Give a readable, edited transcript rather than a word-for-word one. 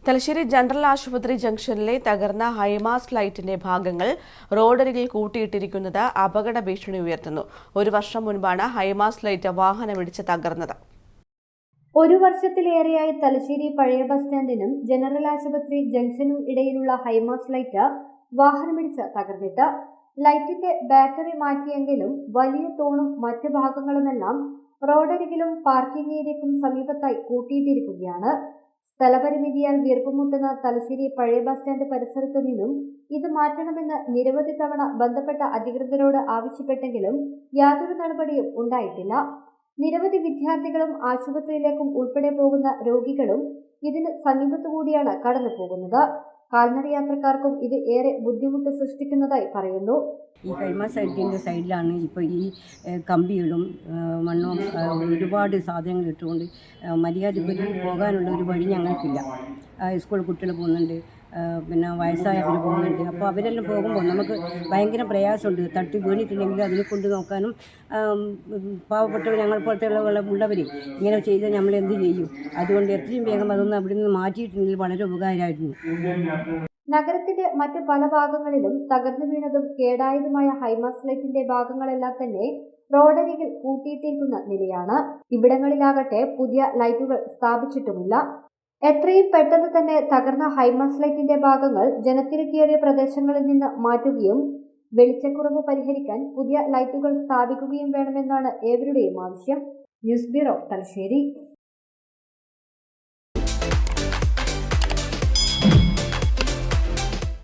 Thalassery general ആശുപത്രി ജംഗ്ഷനിലെ തകർന്ന ഹൈമാസ്റ്റ് ലൈറ്റിന്റെ ഭാഗങ്ങൾ റോഡരികിൽ കൂട്ടിയിട്ടിരിക്കുന്നത് അപകട ഭീഷണി ഉയർത്തുന്നു. ഒരു വർഷം മുൻപാണ് ഹൈമാസ്റ്റ് ലൈറ്റ് വാഹനമിടിച്ച് തകർന്നത്. ഒരു വർഷത്തിലേറെയായി തലശ്ശേരി പഴയ ബസ് സ്റ്റാൻഡിനും ജനറൽ ആശുപത്രി ജംഗ്ഷനും ഇടയിലുള്ള ഹൈമാസ്റ്റ് ലൈറ്റ് വാഹനമിടിച്ച് തകർന്നിട്ട്. ലൈറ്റിന്റെ ബാറ്ററി മാറ്റിയെങ്കിലും വലിയ തൂണും മറ്റു ഭാഗങ്ങളുമെല്ലാം റോഡരികിലും പാർക്കിംഗ് ഏരിയയ്ക്കും സമീപത്തായി കൂട്ടിയിട്ടിരിക്കുകയാണ്. സ്ഥലപരിമിതിയാൽ വീർപ്പുമുട്ടുന്ന തലശ്ശേരി പഴയ ബസ് സ്റ്റാൻഡ് പരിസരത്തു നിന്നും ഇത് മാറ്റണമെന്ന് നിരവധി തവണ ബന്ധപ്പെട്ട അധികൃതരോട് ആവശ്യപ്പെട്ടെങ്കിലും യാതൊരു നടപടിയും ഉണ്ടായിട്ടില്ല. നിരവധി വിദ്യാർത്ഥികളും ആശുപത്രിയിലേക്കും ഉൾപ്പെടെ പോകുന്ന രോഗികളും ഇതിന് സമീപത്തുകൂടിയാണ് കടന്നു പോകുന്നത്. കാൽനട യാത്രക്കാർക്കും ഇത് ഏറെ ബുദ്ധിമുട്ട് സൃഷ്ടിക്കുന്നതായി പറയുന്നു. ഈ ഹൈമാസ്റ്റ് ലൈറ്റിൻ്റെ സൈഡിലാണ് ഇപ്പോൾ ഈ കമ്പികളും മണ്ണും ഒരുപാട് സാധനങ്ങൾ ഇട്ടുകൊണ്ട് മര്യാദയ്ക്ക് പോകാനുള്ള ഒരു വഴി ഞങ്ങൾക്കില്ല. സ്കൂൾ കുട്ടികൾ പോകുന്നുണ്ട്, പിന്നെ വയസ്സായവർ പോകുന്നുണ്ട്. അപ്പോൾ അവരെല്ലാം പോകുമ്പോൾ നമുക്ക് ഭയങ്കര പ്രയാസമുണ്ട്. തട്ടി വീണിട്ടുണ്ടെങ്കിൽ അതിനെ കൊണ്ട് നോക്കാനും പാവപ്പെട്ടവർ ഞങ്ങൾ പോലത്തെ ഉള്ളവർ ഇങ്ങനെ ചെയ്താൽ നമ്മൾ എന്ത് ചെയ്യും? അതുകൊണ്ട് എത്രയും വേഗം അതൊന്ന് അവിടെ നിന്ന് മാറ്റിയിട്ടുണ്ടെങ്കിൽ വളരെ ഉപകാരമായിരുന്നു. നഗരത്തിന്റെ മറ്റ് പല ഭാഗങ്ങളിലും തകർന്നു വീണതും കേടായതുമായ ഹൈമാസ്റ്റ് ലൈറ്റിന്റെ ഭാഗങ്ങളെല്ലാം തന്നെ റോഡരികിൽ കൂട്ടിയിട്ടിരിക്കുന്ന നിലയാണ്. ഇവിടങ്ങളിലാകട്ടെ പുതിയ ലൈറ്റുകൾ സ്ഥാപിച്ചിട്ടുമില്ല. എത്രയും പെട്ടെന്ന് തന്നെ തകർന്ന ഹൈമാസ്റ്റ് ലൈറ്റിന്റെ ഭാഗങ്ങൾ ജനത്തിരക്കേറിയ പ്രദേശങ്ങളിൽ നിന്ന് മാറ്റുകയും വെളിച്ചക്കുറവ് പരിഹരിക്കാൻ പുതിയ ലൈറ്റുകൾ സ്ഥാപിക്കുകയും വേണമെന്നാണ് ഏവരുടെയും ആവശ്യം. News bureau, Thalassery.